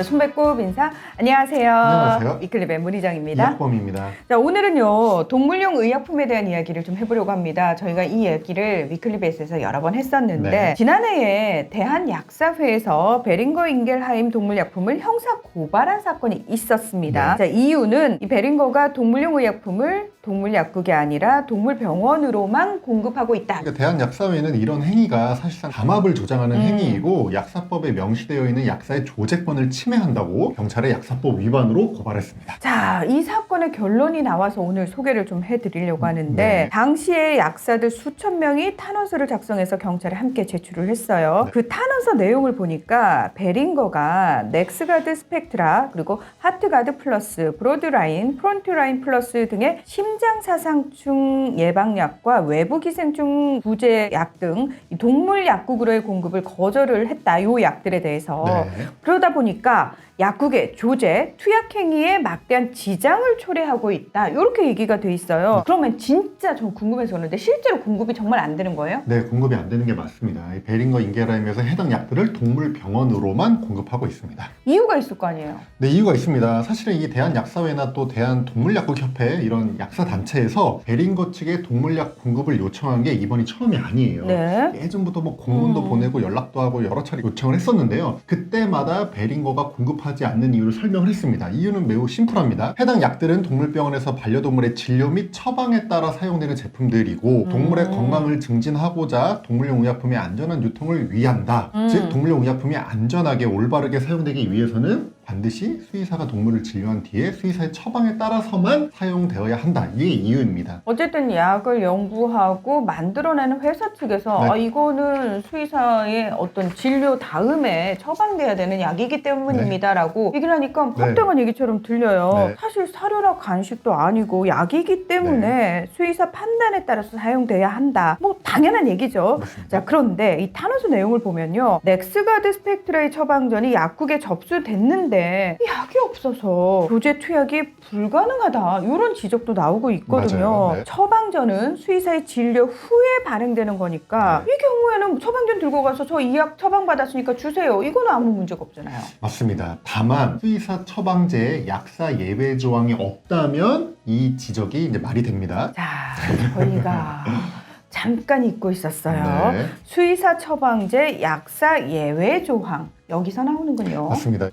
손배꼽 인사. 안녕하세요. 안녕하세요. 위클립의 문희정입니다. 이학범입니다. 자, 오늘은요 동물용 의약품에 대한 이야기를 좀 해보려고 합니다. 저희가 이 이야기를 위클립에서 여러 번 했었는데 네. 지난해에 대한약사회에서 베링거 인겔하임 동물약품을 형사 고발한 사건이 있었습니다. 네. 자, 이유는 이 베링거가 동물용 의약품을 동물약국이 아니라 동물병원으로만 공급하고 있다. 그러니까 대한약사회는 이런 행위가 사실상 담합을 조장하는 음. 행위이고 약사법에 명시되어 있는 약사의 조제권을 침해한다고 경찰에 약사법 위반으로 고발했습니다. 자, 이 사건의 결론이 나와서 오늘 소개를 좀 해드리려고 하는데 네. 당시에 약사들 수천 명이 탄원서를 작성해서 경찰에 함께 제출을 했어요. 네. 그 탄원서 내용을 보니까 베링거가 넥스가드 스펙트라 그리고 하트가드 플러스, 브로드라인, 프론트라인 플러스 등의 심장사상충 예방약과 외부기생충 구제약 등 동물 약국으로의 공급을 거절을 했다. 이 약들에 대해서. 네. 그러다 보니까 약국의 조제, 투약 행위에 막대한 지장을 초래하고 있다. 이렇게 얘기가 돼 있어요. 그러면 진짜 저 궁금해서 그러는데 실제로 공급이 정말 안 되는 거예요? 네, 공급이 안 되는 게 맞습니다. 이 베링거 인겔하임에서 해당 약들을 동물병원으로만 공급하고 있습니다. 이유가 있을 거 아니에요? 네, 이유가 있습니다. 사실은 이 대한약사회나 또 대한동물약국협회 이런 약사단체에서 베링거 측에 동물약 공급을 요청한 게 이번이 처음이 아니에요. 네. 예전부터 뭐 공문도 보내고 연락도 하고 여러 차례 요청을 했었는데요. 그때마다 베링거가 공급하지 않는 이유를 설명을 했습니다. 이유는 매우 심플합니다. 해당 약들은 동물병원에서 반려동물의 진료 및 처방에 따라 사용되는 제품들이고 동물의 건강을 증진하고자 동물용 의약품의 안전한 유통을 위한다. 즉 동물용 의약품이 안전하게 올바르게 사용되기 위해서는 반드시 수의사가 동물을 진료한 뒤에 수의사의 처방에 따라서만 사용되어야 한다. 이게 이유입니다. 어쨌든 약을 연구하고 만들어내는 회사 측에서 네. 이거는 수의사의 어떤 진료 다음에 처방돼야 되는 약이기 때문입니다라고 얘기를 하니까 네. 헛되한 얘기처럼 들려요. 네. 사실 사료나 간식도 아니고 약이기 때문에 수의사 판단에 따라서 사용돼야 한다. 뭐 당연한 얘기죠. 맞습니다. 자, 그런데 이 탄원서 내용을 보면요. 넥스가드 스펙트라의 처방전이 약국에 접수됐는데 약이 없어서 조제 투약이 불가능하다. 이런 지적도 나오고 있거든요. 맞아요. 네. 처방전은 수의사의 진료 후에 발행되는 거니까 네. 이 경우에는 처방전 들고 가서 저 이 약 처방받았으니까 주세요. 이거는 아무 문제가 없잖아요. 맞습니다. 다만 수의사 처방제에 약사 예외 조항이 없다면 이 지적이 이제 말이 됩니다. 자, 저희가 잠깐 잊고 있었어요. 네. 수의사 처방제 약사 예외 조항. 여기서 나오는군요. 맞습니다.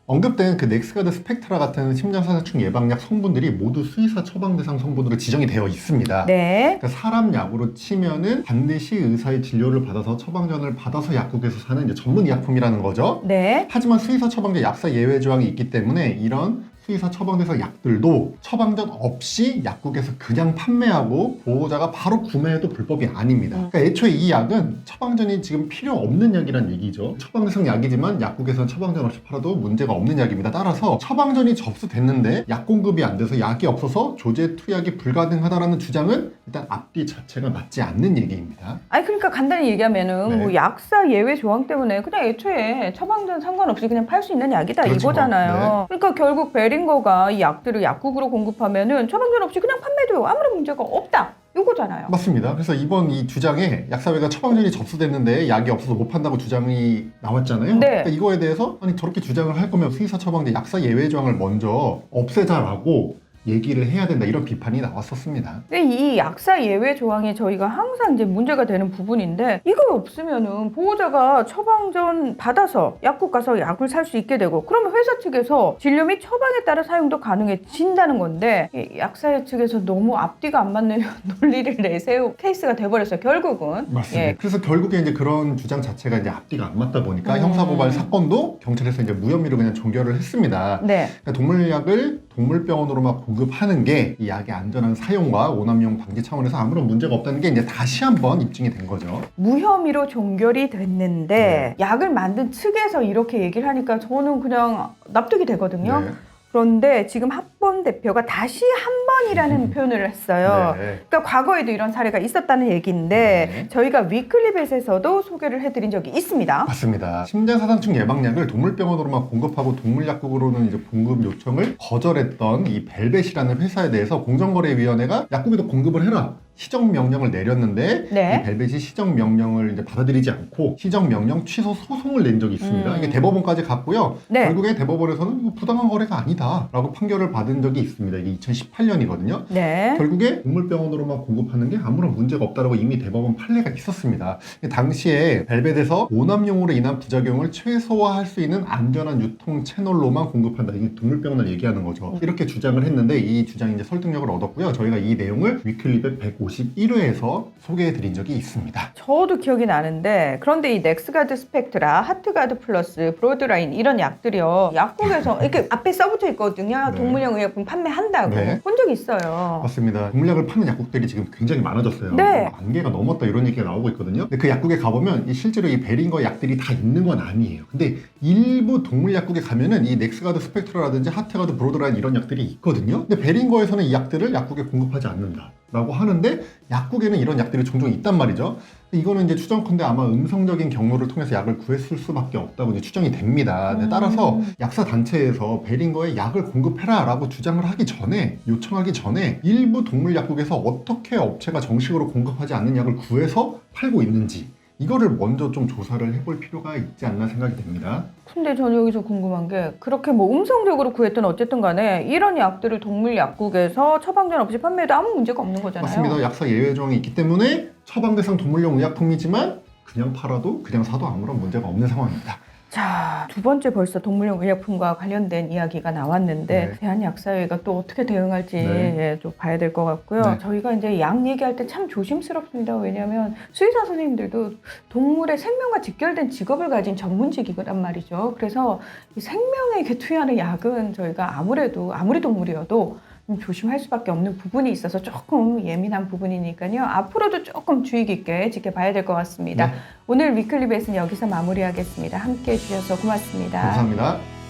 언급된 그 넥스가드 스펙트라 같은 심장사상충 예방약 성분들이 모두 수의사 처방 대상 성분으로 지정이 되어 있습니다. 네. 그러니까 사람 약으로 치면은 반드시 의사의 진료를 받아서 처방전을 받아서 약국에서 사는 이제 전문 의약품이라는 거죠. 네. 하지만 수의사 처방제 약사 예외 조항이 있기 때문에 이런 수의사 처방대상 약들도 처방전 없이 약국에서 그냥 판매하고 보호자가 바로 구매해도 불법이 아닙니다. 그러니까 애초에 이 약은 처방전이 지금 필요 없는 약이란 얘기죠. 처방대상 약이지만 약국에서는 처방전 없이 팔아도 문제가 없는 약입니다. 따라서 처방전이 접수됐는데 약 공급이 안 돼서 약이 없어서 조제 투약이 불가능하다는 주장은 일단 앞뒤 자체가 맞지 않는 얘기입니다. 아니 그러니까 간단히 얘기하면은 네. 뭐 약사 예외 조항 때문에 그냥 애초에 처방전 상관없이 그냥 팔 수 있는 약이다 그렇죠. 이거잖아요. 그러니까 결국 베링거가 이 약들을 약국으로 공급하면은 처방전 없이 그냥 판매돼요. 아무런 문제가 없다. 이거잖아요. 맞습니다. 그래서 이번 이 주장에 약사회가 처방전이 접수됐는데 약이 없어서 못 판다고 주장이 나왔잖아요. 네. 그러니까 이거에 대해서 아니 저렇게 주장을 할 거면 수의사 처방제 약사 예외 조항을 먼저 없애자라고 얘기를 해야 된다 이런 비판이 나왔었습니다. 근데 이 약사 예외 조항이 저희가 항상 이제 문제가 되는 부분인데 이거 없으면은 보호자가 처방전 받아서 약국 가서 약을 살 수 있게 되고 그러면 회사 측에서 진료 및 처방에 따라 사용도 가능해진다는 건데 이 약사 측에서 너무 앞뒤가 안 맞는 논리를 내세우 케이스가 돼버렸어요. 결국은. 맞습니다. 예. 그래서 결국에 이제 그런 주장 자체가 이제 앞뒤가 안 맞다 보니까 형사고발 사건도 경찰에서 이제 무혐의로 그냥 종결을 했습니다. 네. 그러니까 동물약을 동물병원으로만 공급하는 게 이 약의 안전한 사용과 오남용 방지 차원에서 아무런 문제가 없다는 게 이제 다시 한번 입증이 된 거죠. 무혐의로 종결이 됐는데 약을 만든 측에서 이렇게 얘기를 하니까 저는 그냥 납득이 되거든요. 네. 그런데 지금 합본 대표가 다시 한 번이라는 표현을 했어요. 네. 그러니까 과거에도 이런 사례가 있었다는 얘기인데 네. 저희가 위클립에서도 소개를 해드린 적이 있습니다. 맞습니다. 심장사상충 예방약을 동물병원으로만 공급하고 동물약국으로는 이제 공급 요청을 거절했던 이 벨벳이라는 회사에 대해서 공정거래위원회가 약국에도 공급을 해라. 시정 명령을 내렸는데 네. 이 벨벳이 시정 명령을 이제 받아들이지 않고 시정 명령 취소 소송을 낸 적이 있습니다. 이게 대법원까지 갔고요. 네. 결국에 대법원에서는 이거 부당한 거래가 아니다라고 판결을 받은 적이 있습니다. 이게 2018년이거든요. 네. 결국에 동물병원으로만 공급하는 게 아무런 문제가 없다라고 이미 대법원 판례가 있었습니다. 당시에 벨벳에서 오남용으로 인한 부작용을 최소화할 수 있는 안전한 유통 채널로만 공급한다. 이게 동물병원을 얘기하는 거죠. 이렇게 주장을 했는데 이 주장이 이제 설득력을 얻었고요. 저희가 이 내용을 위클리백 151회에서 소개해드린 적이 있습니다. 저도 기억이 나는데 그런데 이 넥스가드 스펙트라, 하트가드 플러스, 브로드라인 이런 약들이요. 약국에서 이렇게 앞에 써붙어 있거든요. 네. 동물용 의약품 판매한다고 네. 본 적 있어요. 맞습니다. 동물약을 파는 약국들이 지금 굉장히 많아졌어요. 네. 만 개가 넘었다 이런 얘기가 나오고 있거든요. 근데 그 약국에 가보면 실제로 이 베링거 약들이 다 있는 건 아니에요. 근데 일부 동물 약국에 가면은 이 넥스가드 스펙트라라든지 하트가드 브로드라인 이런 약들이 있거든요. 근데 베링거에서는 이 약들을 약국에 공급하지 않는다 라고 하는데 약국에는 이런 약들이 종종 있단 말이죠. 이거는 이제 추정컨대 아마 음성적인 경로를 통해서 약을 구했을 수밖에 없다고 이제 추정이 됩니다. 근데 따라서 약사 단체에서 베링거에 약을 공급해라 라고 주장을 하기 전에, 요청하기 전에 일부 동물 약국에서 어떻게 업체가 정식으로 공급하지 않는 약을 구해서 팔고 있는지 이거를 먼저 좀 조사를 해볼 필요가 있지 않나 생각이 됩니다. 근데 저는 여기서 궁금한 게 그렇게 뭐 음성적으로 구했든 어쨌든 간에 이런 약들을 동물 약국에서 처방전 없이 판매해도 아무 문제가 없는 거잖아요. 맞습니다. 약사 예외 조항이 있기 때문에 처방 대상 동물용 의약품이지만 그냥 팔아도 그냥 사도 아무런 문제가 없는 상황입니다. 자, 두 번째 벌써 동물용 의약품과 관련된 이야기가 나왔는데 네. 대한약사회가 또 어떻게 대응할지 네. 예, 좀 봐야 될 것 같고요. 네. 저희가 이제 약 얘기할 때 참 조심스럽습니다. 왜냐하면 수의사 선생님들도 동물의 생명과 직결된 직업을 가진 전문직이란 말이죠. 그래서 이 생명에게 투여하는 약은 저희가 아무래도 아무리 동물이어도 좀 조심할 수밖에 없는 부분이 있어서 조금 예민한 부분이니까요. 앞으로도 조금 주의 깊게 지켜봐야 될 것 같습니다. 네. 오늘 위클리벳은 여기서 마무리하겠습니다. 함께해 주셔서 고맙습니다. 감사합니다.